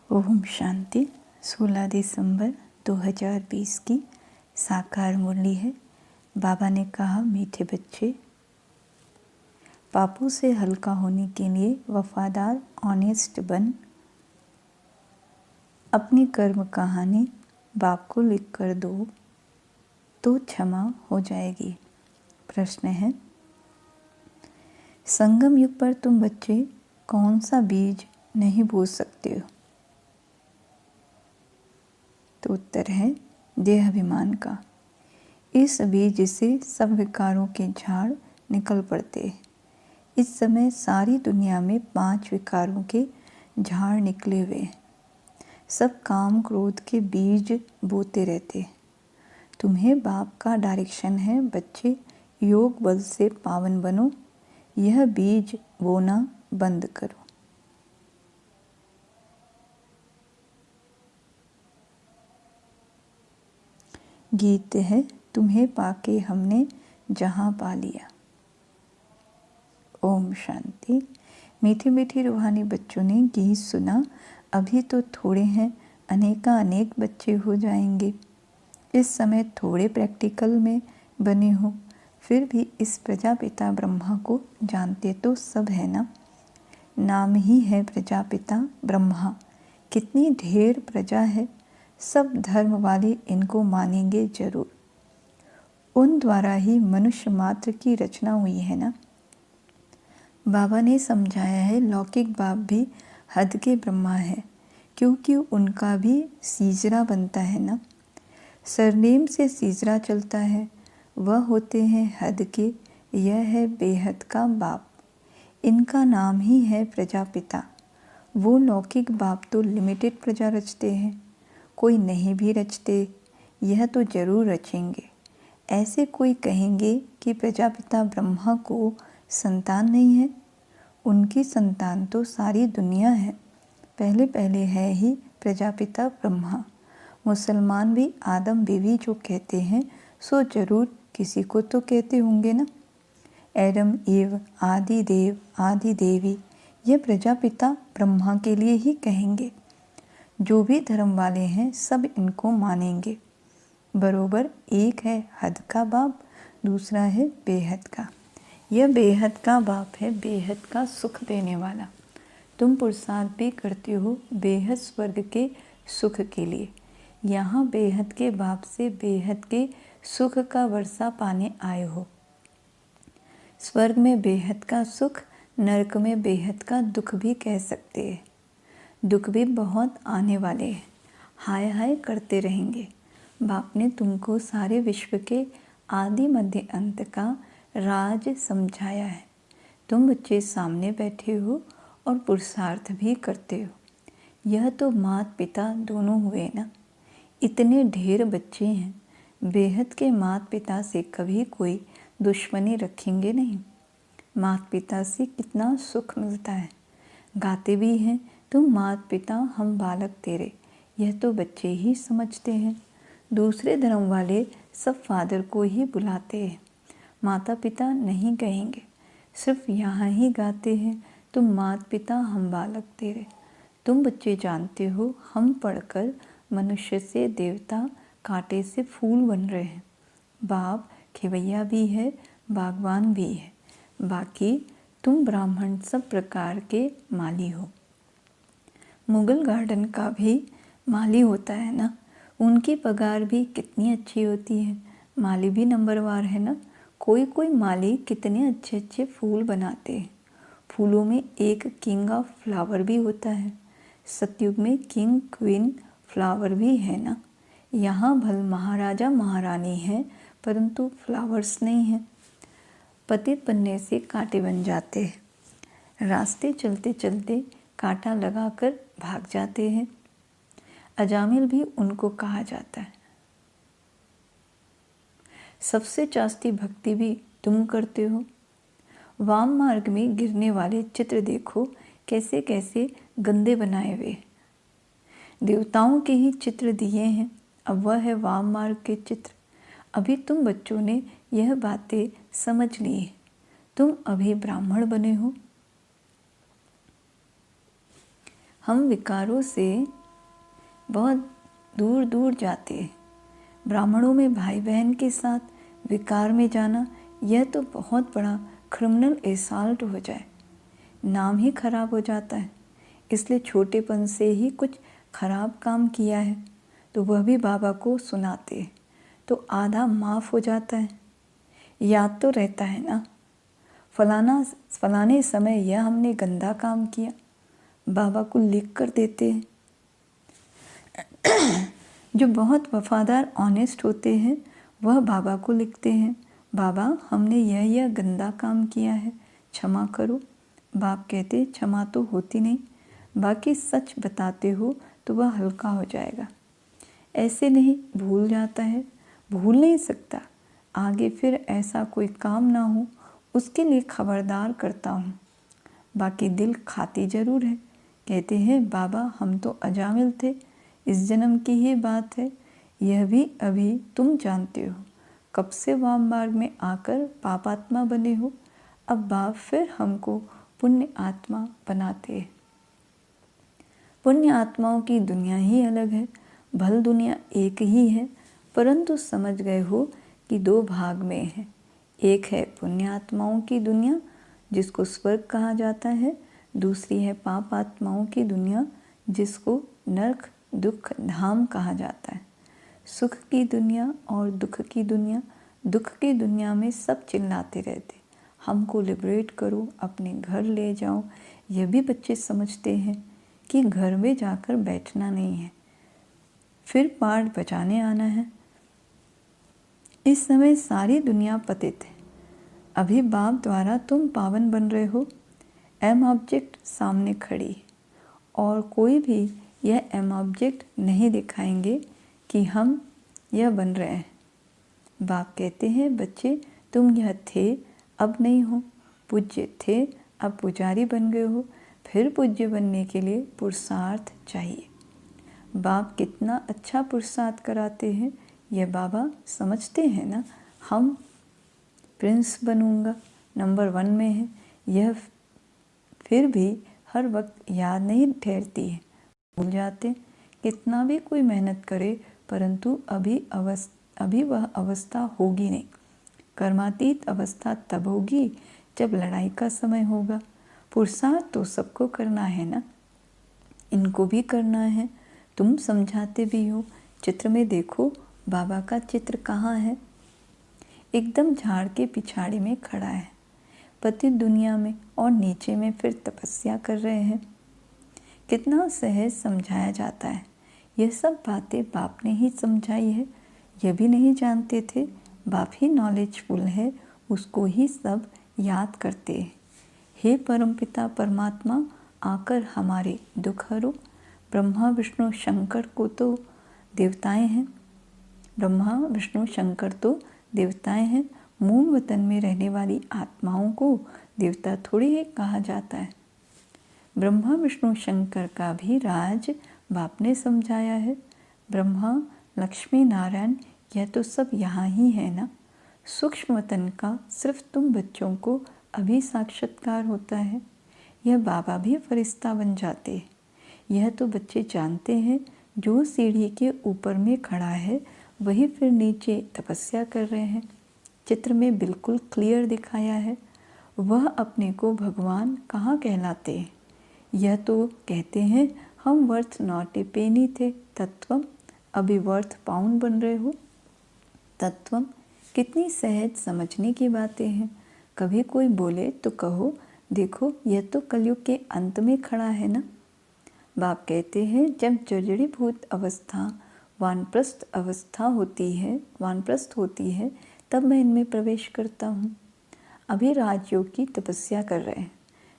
ओम शांति। 16 दिसंबर 2020 की साकार मुरली है। बाबा ने कहा, मीठे बच्चे, पापों से हल्का होने के लिए वफादार ऑनेस्ट बन अपनी कर्म कहानी बाप को लिख कर दो तो क्षमा हो जाएगी। प्रश्न है, संगम युग पर तुम बच्चे कौन सा बीज नहीं बो सकते हो? तो उत्तर है देहाभिमान का। इस बीज से सब विकारों के झाड़ निकल पड़ते हैं। इस समय सारी दुनिया में 5 विकारों के झाड़ निकले हुए हैं। सब काम क्रोध के बीज बोते रहते हैं। तुम्हें बाप का डायरेक्शन है, बच्चे योग बल से पावन बनो, यह बीज बोना बंद करो। गीत है, तुम्हें पाके हमने जहां पा लिया। ओम शांति। मीठी मीठी रूहानी बच्चों ने गीत सुना। अभी तो थोड़े हैं, अनेक बच्चे हो जाएंगे। इस समय थोड़े प्रैक्टिकल में बने हो, फिर भी इस प्रजापिता ब्रह्मा को जानते तो सब है ना। नाम ही है प्रजापिता ब्रह्मा। कितनी ढेर प्रजा है, सब धर्म वाले इनको मानेंगे जरूर। उन द्वारा ही मनुष्य मात्र की रचना हुई है ना। बाबा ने समझाया है, लौकिक बाप भी हद के ब्रह्मा है, क्योंकि उनका भी सीजरा बनता है ना। सरनेम से सीजरा चलता है, वह होते हैं हद के। यह है बेहद का बाप, इनका नाम ही है प्रजापिता। वो लौकिक बाप तो लिमिटेड प्रजा रचते हैं, कोई नहीं भी रचते, यह तो जरूर रचेंगे। ऐसे कोई कहेंगे कि प्रजापिता ब्रह्मा को संतान नहीं है। उनकी संतान तो सारी दुनिया है। पहले पहले है ही प्रजापिता ब्रह्मा। मुसलमान भी आदम बीवी जो कहते हैं, सो जरूर किसी को तो कहते होंगे ना। एडम ईव आदि देव आदि देवी, यह प्रजापिता ब्रह्मा के लिए ही कहेंगे। जो भी धर्म वाले हैं सब इनको मानेंगे। बरोबर एक है हद का बाप, दूसरा है बेहद का। यह बेहद का बाप है, बेहद का सुख देने वाला। तुम पुरुषार्थ भी करते हो बेहद स्वर्ग के सुख के लिए। यहाँ बेहद के बाप से बेहद के सुख का वर्षा पाने आए हो। स्वर्ग में बेहद का सुख, नरक में बेहद का दुख भी कह सकते हैं। दुख भी बहुत आने वाले हैं, हाय हाय करते रहेंगे। बाप ने तुमको सारे विश्व के आदि मध्य अंत का राज समझाया है। तुम बच्चे सामने बैठे हो और पुरुषार्थ भी करते हो। यह तो माता पिता दोनों हुए ना। इतने ढेर बच्चे हैं, बेहद के माता पिता से कभी कोई दुश्मनी रखेंगे नहीं। माता पिता से कितना सुख मिलता है। गाते भी हैं, तुम माता पिता हम बालक तेरे। यह तो बच्चे ही समझते हैं। दूसरे धर्म वाले सब फादर को ही बुलाते हैं, माता पिता नहीं कहेंगे। सिर्फ यहाँ ही गाते हैं, तुम माता पिता हम बालक तेरे। तुम बच्चे जानते हो, हम पढ़कर मनुष्य से देवता, कांटे से फूल बन रहे हैं। बाप खेवैया भी है, बागवान भी है। बाकी तुम ब्राह्मण सब प्रकार के माली हो। मुगल गार्डन का भी माली होता है ना। उनकी पगार भी कितनी अच्छी होती है। माली भी नंबरवार है ना। कोई कोई माली कितने अच्छे अच्छे फूल बनाते हैं। फूलों में एक किंग ऑफ फ्लावर भी होता है। सतयुग में किंग क्वीन फ्लावर भी है ना। यहाँ भल महाराजा महारानी है, परंतु फ्लावर्स नहीं है। पतित बनने से कांटे बन जाते हैं। रास्ते चलते चलते कांटा लगाकर भाग जाते हैं। अजामिल भी उनको कहा जाता है। सबसे चास्ती भक्ति भी तुम करते हो। वाम मार्ग में गिरने वाले चित्र देखो, कैसे कैसे गंदे बनाए हुए। देवताओं के ही चित्र दिए हैं, अब वह है वाम मार्ग के चित्र। अभी तुम बच्चों ने यह बातें समझ ली है। तुम अभी ब्राह्मण बने हो। हम विकारों से बहुत दूर दूर जाते हैं। ब्राह्मणों में भाई बहन के साथ विकार में जाना, यह तो बहुत बड़ा क्रिमिनल एसाल्ट हो जाए, नाम ही खराब हो जाता है। इसलिए छोटेपन से ही कुछ खराब काम किया है तो वह भी बाबा को सुनाते हैं तो आधा माफ़ हो जाता है। याद तो रहता है ना, फलाने समय यह हमने गंदा काम किया, बाबा को लिख कर देते हैं। जो बहुत वफादार ऑनेस्ट होते हैं वह बाबा को लिखते हैं, बाबा हमने यह गंदा काम किया है, क्षमा करो। बाप कहते क्षमा तो होती नहीं, बाकी सच बताते हो तो वह हल्का हो जाएगा। ऐसे नहीं, भूल जाता है, भूल नहीं सकता, आगे फिर ऐसा कोई काम ना हो उसके लिए खबरदार करता हूँ। बाकी दिल खाती ज़रूर है। कहते हैं बाबा हम तो अजामिल थे, इस जन्म की ही बात है, यह भी अभी तुम जानते हो। कब से वाम मार्ग में आकर पापात्मा बने हो, अब बाप फिर हमको पुण्य आत्मा बनाते हैं। पुण्य आत्माओं की दुनिया ही अलग है, भल दुनिया एक ही है, परंतु समझ गए हो कि दो भाग में है। एक है पुण्य आत्माओं की दुनिया जिसको स्वर्ग कहा जाता है, दूसरी है पाप आत्माओं की दुनिया जिसको नरक दुख धाम कहा जाता है। सुख की दुनिया और दुख की दुनिया, दुख की दुनिया में सब चिल्लाते रहते हमको लिबरेट करो, अपने घर ले जाओ। यह भी बच्चे समझते हैं कि घर में जाकर बैठना नहीं है, फिर पाठ बजाने आना है। इस समय सारी दुनिया पतित है, अभी बाप द्वारा तुम पावन बन रहे हो। एम ऑब्जेक्ट सामने खड़ी है और कोई भी यह एम ऑब्जेक्ट नहीं दिखाएंगे कि हम यह बन रहे हैं। बाप कहते हैं बच्चे तुम यह थे अब नहीं हो, पूज्य थे अब पुजारी बन गए हो, फिर पूज्य बनने के लिए पुरुषार्थ चाहिए। बाप कितना अच्छा पुरुषार्थ कराते हैं, यह बाबा समझते हैं ना। हम प्रिंस बनूंगा नंबर 1 में है, यह फिर भी हर वक्त याद नहीं ठहरती है, भूल जाते। कितना भी कोई मेहनत करे परंतु अभी वह अवस्था होगी नहीं। कर्मातीत अवस्था तब होगी जब लड़ाई का समय होगा। पुरुषार्थ तो सबको करना है ना, इनको भी करना है। तुम समझाते भी हो। चित्र में देखो बाबा का चित्र कहाँ है, एकदम झाड़ के पिछाड़ी में खड़ा है, पतित दुनिया में, और नीचे में फिर तपस्या कर रहे हैं। कितना सहज समझाया जाता है। यह सब बातें बाप ने ही समझाई है, यह भी नहीं जानते थे। बाप ही नॉलेजफुल है, उसको ही सब याद करते हैं। हे परमपिता परमात्मा, आकर हमारे दुख हरो। ब्रह्मा विष्णु शंकर को तो देवताएं हैं, ब्रह्मा विष्णु शंकर तो देवताएं हैं। मूल वतन में रहने वाली आत्माओं को देवता थोड़ी ही कहा जाता है। ब्रह्मा विष्णु शंकर का भी राज बाप ने समझाया है। ब्रह्मा लक्ष्मी नारायण यह तो सब यहाँ ही है ना। सूक्ष्म वतन का सिर्फ तुम बच्चों को अभी साक्षात्कार होता है, यह बाबा भी फरिश्ता बन जाते हैं। यह तो बच्चे जानते हैं, जो सीढ़ी के ऊपर में खड़ा है वही फिर नीचे तपस्या कर रहे हैं। चित्र में बिल्कुल क्लियर दिखाया है। वह अपने को भगवान कहाँ कहलाते हैं। यह तो कहते हैं हम वर्थ नॉट ए पेनी थे, तत्वम अभी वर्थ पाउंड बन रहे हो। तत्वम कितनी सहज समझने की बातें हैं। कभी कोई बोले तो कहो देखो यह तो कलयुग के अंत में खड़ा है ना। बाप कहते हैं जब जड़ीभूत अवस्था वानप्रस्थ अवस्था होती है, वानप्रस्थ होती है, तब मैं इनमें प्रवेश करता हूँ। अभी राजयोग की तपस्या कर रहे हैं।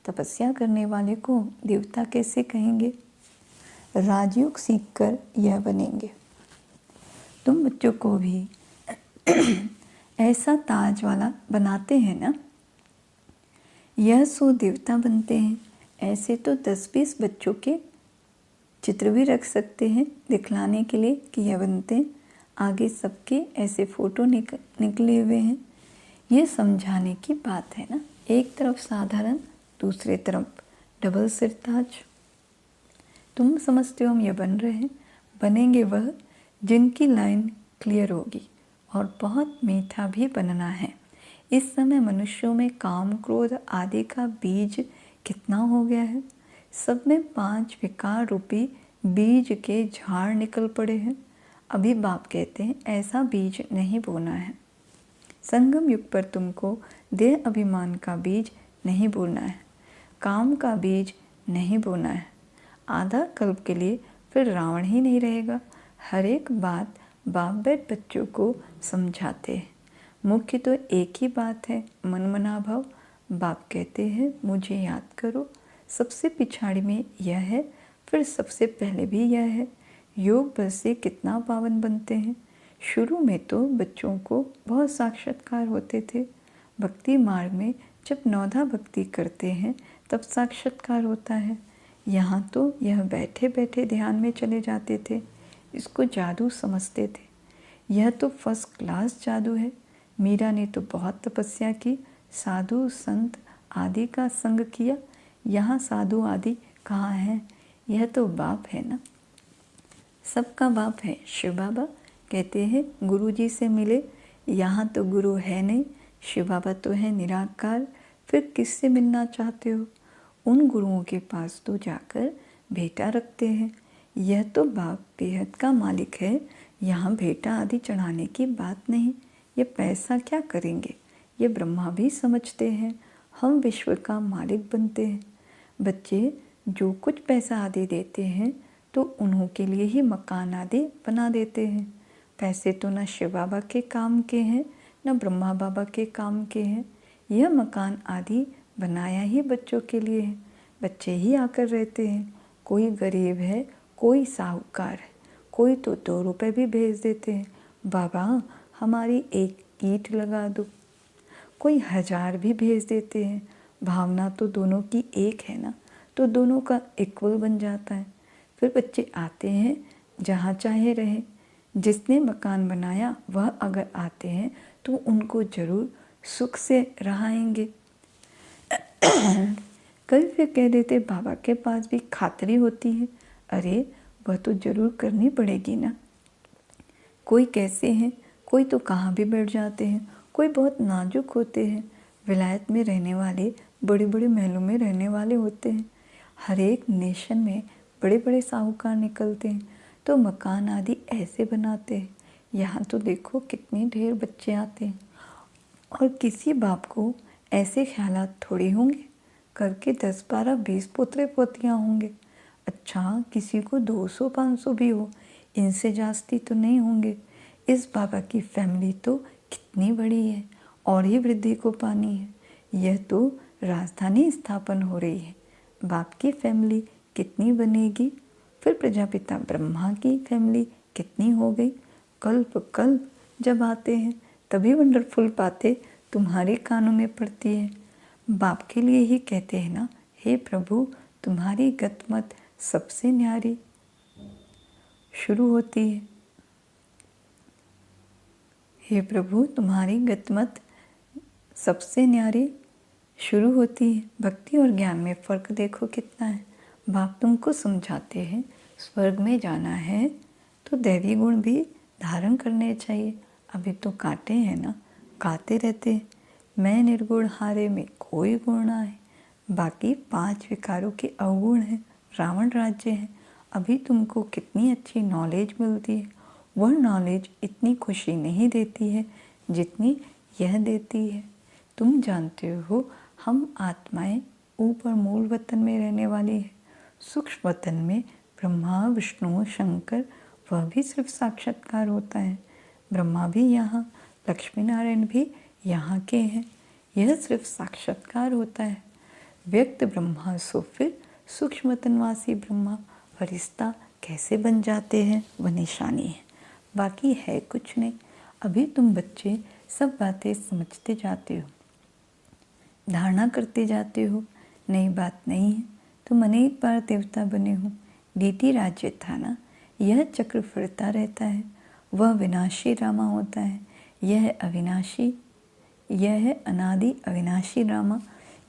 तपस्या करने वाले को देवता कैसे कहेंगे। राजयोग सीखकर यह बनेंगे। तुम बच्चों को भी ऐसा ताज वाला बनाते हैं ना, यह सो देवता बनते हैं। ऐसे तो 10-20 बच्चों के चित्र भी रख सकते हैं दिखलाने के लिए कि यह बनते हैं। आगे सबके ऐसे फ़ोटो निकले हुए हैं। ये समझाने की बात है ना। एक तरफ साधारण, दूसरे तरफ डबल सिरताज। तुम समझते हो हम ये बन रहे हैं, बनेंगे वह जिनकी लाइन क्लियर होगी, और बहुत मीठा भी बनना है। इस समय मनुष्यों में काम क्रोध आदि का बीज कितना हो गया है। सब में 5 विकार रूपी बीज के झाड़ निकल पड़े हैं। अभी बाप कहते हैं ऐसा बीज नहीं बोना है। संगम युग पर तुमको देह अभिमान का बीज नहीं बोना है, काम का बीज नहीं बोना है। आधा कल्प के लिए फिर रावण ही नहीं रहेगा। हर एक बात बाप बेट बच्चों को समझाते हैं। मुख्य तो एक ही बात है, मन मना भाव। बाप कहते हैं मुझे याद करो। सबसे पिछाड़ी में यह है, फिर सबसे पहले भी यह है। योग बल से कितना पावन बनते हैं। शुरू में तो बच्चों को बहुत साक्षात्कार होते थे। भक्ति मार्ग में जब नौधा भक्ति करते हैं तब साक्षात्कार होता है। यहाँ तो यह बैठे बैठे ध्यान में चले जाते थे। इसको जादू समझते थे। यह तो फर्स्ट क्लास जादू है। मीरा ने तो बहुत तपस्या की, साधु संत आदि का संग किया। यहाँ साधु आदि कहाँ हैं? यह तो बाप है ना, सबका बाप है। शिव बाबा कहते हैं गुरु जी से मिले। यहाँ तो गुरु है नहीं, शिव बाबा तो है निराकार। फिर किससे मिलना चाहते हो? उन गुरुओं के पास तो जाकर भेंटा रखते हैं। यह तो बाप बेहद का मालिक है। यहाँ भेंटा आदि चढ़ाने की बात नहीं। ये पैसा क्या करेंगे, ये ब्रह्मा भी समझते हैं। हम विश्व का मालिक बनते हैं। बच्चे जो कुछ पैसा आदि देते हैं तो उन्हों के लिए ही मकान आदि बना देते हैं। पैसे तो न शिव बाबा के काम के हैं न ब्रह्मा बाबा के काम के हैं। यह मकान आदि बनाया ही बच्चों के लिए है। बच्चे ही आकर रहते हैं। कोई गरीब है, कोई साहूकार है, कोई तो 2 रुपए भी भेज देते हैं, बाबा हमारी एक ईंट लगा दो। कोई 1000 भी भेज देते हैं। भावना तो दोनों की एक है ना, तो दोनों का इक्वल बन जाता है। फिर बच्चे आते हैं, जहाँ चाहे रहें। जिसने मकान बनाया वह अगर आते हैं तो उनको जरूर सुख से रहाएंगे। कभी फिर कह देते बाबा के पास भी खातरी होती है। अरे वह तो जरूर करनी पड़ेगी ना। कोई कैसे हैं, कोई तो कहाँ भी बैठ जाते हैं, कोई बहुत नाजुक होते हैं। विलायत में रहने वाले बड़े बड़े महलों में रहने वाले होते हैं। हर एक नेशन में बड़े बड़े साहूकार निकलते हैं तो मकान आदि ऐसे बनाते हैं। यहाँ तो देखो कितने ढेर बच्चे आते हैं। और किसी बाप को ऐसे ख्यालात थोड़ी होंगे, करके 10, 12, 20 पोतरे पोतियाँ होंगे। अच्छा किसी को 200, 500 भी हो, इनसे जास्ती तो नहीं होंगे। इस बाबा की फैमिली तो कितनी बड़ी है और ही वृद्धि को पानी है। यह तो राजधानी स्थापन हो रही है। बाप की फैमिली कितनी बनेगी, फिर प्रजापिता ब्रह्मा की फैमिली कितनी हो गई। कल्प कल्प जब आते हैं तभी वंडरफुल बातें तुम्हारे कानों में पड़ती है। बाप के लिए ही कहते हैं ना, हे प्रभु तुम्हारी गतमत सबसे न्यारी। शुरू होती है, हे प्रभु तुम्हारी गतमत सबसे न्यारी शुरू होती है। भक्ति और ज्ञान में फ़र्क देखो कितना है। बाप तुमको समझाते हैं स्वर्ग में जाना है तो दैवी गुण भी धारण करने चाहिए। अभी तो काटे हैं ना, गाते रहते हैं, मैं निर्गुण हारे में कोई गुण ना है। बाकी 5 विकारों के अवगुण हैं, रावण राज्य है। अभी तुमको कितनी अच्छी नॉलेज मिलती है। वह नॉलेज इतनी खुशी नहीं देती है जितनी यह देती है। तुम जानते हो हम आत्माएं ऊपर मूल वतन में रहने वाली है। सूक्ष्म वतन में ब्रह्मा विष्णु शंकर वह भी सिर्फ साक्षात्कार होता है। ब्रह्मा भी यहाँ, लक्ष्मी नारायण भी यहाँ के हैं। यह सिर्फ साक्षात्कार होता है। व्यक्त ब्रह्मा सो फिर सूक्ष्म वतनवासी ब्रह्मा फरिश्ता कैसे बन जाते हैं वह निशानी है, बाकी है कुछ नहीं। अभी तुम बच्चे सब बातें समझते जाते हो, धारणा करते जाते हो। नई बात नहीं है। तुम अनेक बार देवता बने हो। डीटी राज्य था ना, यह चक्र फिरता रहता है। वह विनाशी रामा होता है, यह अविनाशी, यह है अनादि अविनाशी रामा।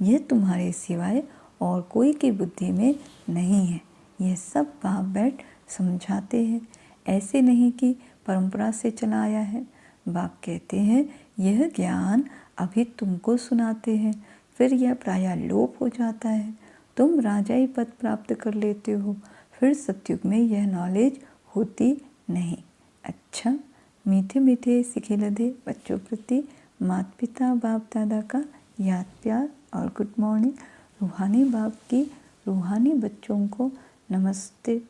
यह तुम्हारे सिवाय और कोई की बुद्धि में नहीं है। यह सब बाप बैठ समझाते हैं, ऐसे नहीं कि परंपरा से चला आया है। बाप कहते हैं यह ज्ञान अभी तुमको सुनाते हैं, फिर यह प्रायः लोप हो जाता है, तुम राजाई पद प्राप्त कर लेते हो, फिर सतयुग में यह नॉलेज होती नहीं। अच्छा, मीठे मीठे सिखे लधे बच्चों प्रति माता पिता बाप दादा का याद प्यार और गुड मॉर्निंग। रूहानी बाप की रूहानी बच्चों को नमस्ते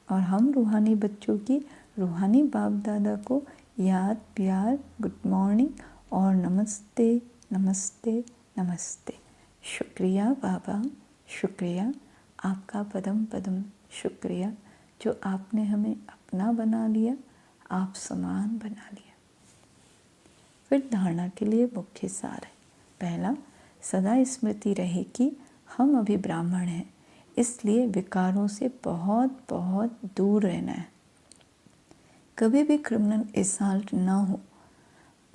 और हम रूहानी बच्चों की रूहानी बाप दादा को याद प्यार गुड मॉर्निंग और नमस्ते नमस्ते नमस्ते। शुक्रिया बाबा, शुक्रिया, आपका पदम पदम शुक्रिया जो आपने हमें अपना बना लिया, आप समान बना लिया। फिर धारणा के लिए मुख्य सार है। पहला, सदा स्मृति रहे कि हम अभी ब्राह्मण हैं, इसलिए विकारों से बहुत बहुत दूर रहना है। कभी भी क्रिमिनल असॉल्ट ना हो,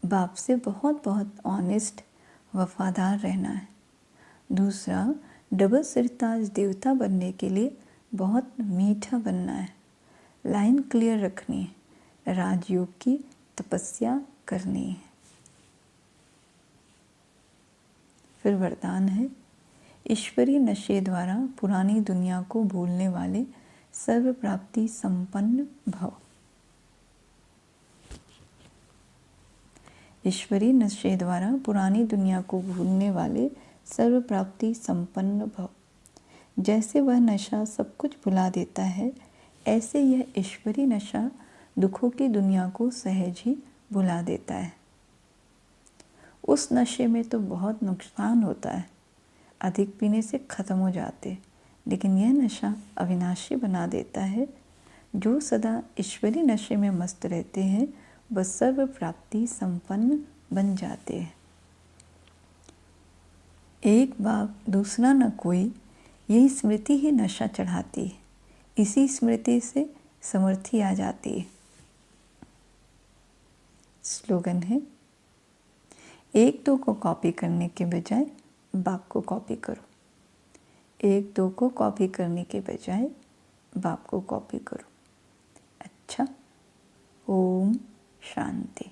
बाप से बहुत बहुत ऑनेस्ट वफादार रहना है। दूसरा, डबल सिरताज देवता बनने के लिए बहुत मीठा बनना है, लाइन क्लियर रखनी है, राजयोग की तपस्या करनी है। फिर वरदान है, ईश्वरीय नशे द्वारा पुरानी दुनिया को भूलने वाले सर्व प्राप्ति संपन्न भव। ईश्वरीय नशे द्वारा पुरानी दुनिया को भूलने वाले सर्व प्राप्ति संपन्न भव। जैसे वह नशा सब कुछ भुला देता है, ऐसे यह ईश्वरीय नशा दुखों की दुनिया को सहज ही भुला देता है। उस नशे में तो बहुत नुकसान होता है, अधिक पीने से ख़त्म हो जाते, लेकिन यह नशा अविनाशी बना देता है। जो सदा ईश्वरीय नशे में मस्त रहते हैं वह सर्व प्राप्ति संपन्न बन जाते हैं। एक बाप दूसरा न कोई, यही स्मृति ही नशा चढ़ाती है। इसी स्मृति से समर्थी आ जाती है। स्लोगन है, एक दो को कॉपी करने के बजाय बाप को कॉपी करो। एक दो को कॉपी करने के बजाय बाप को कॉपी करो। अच्छा, ओम शांति।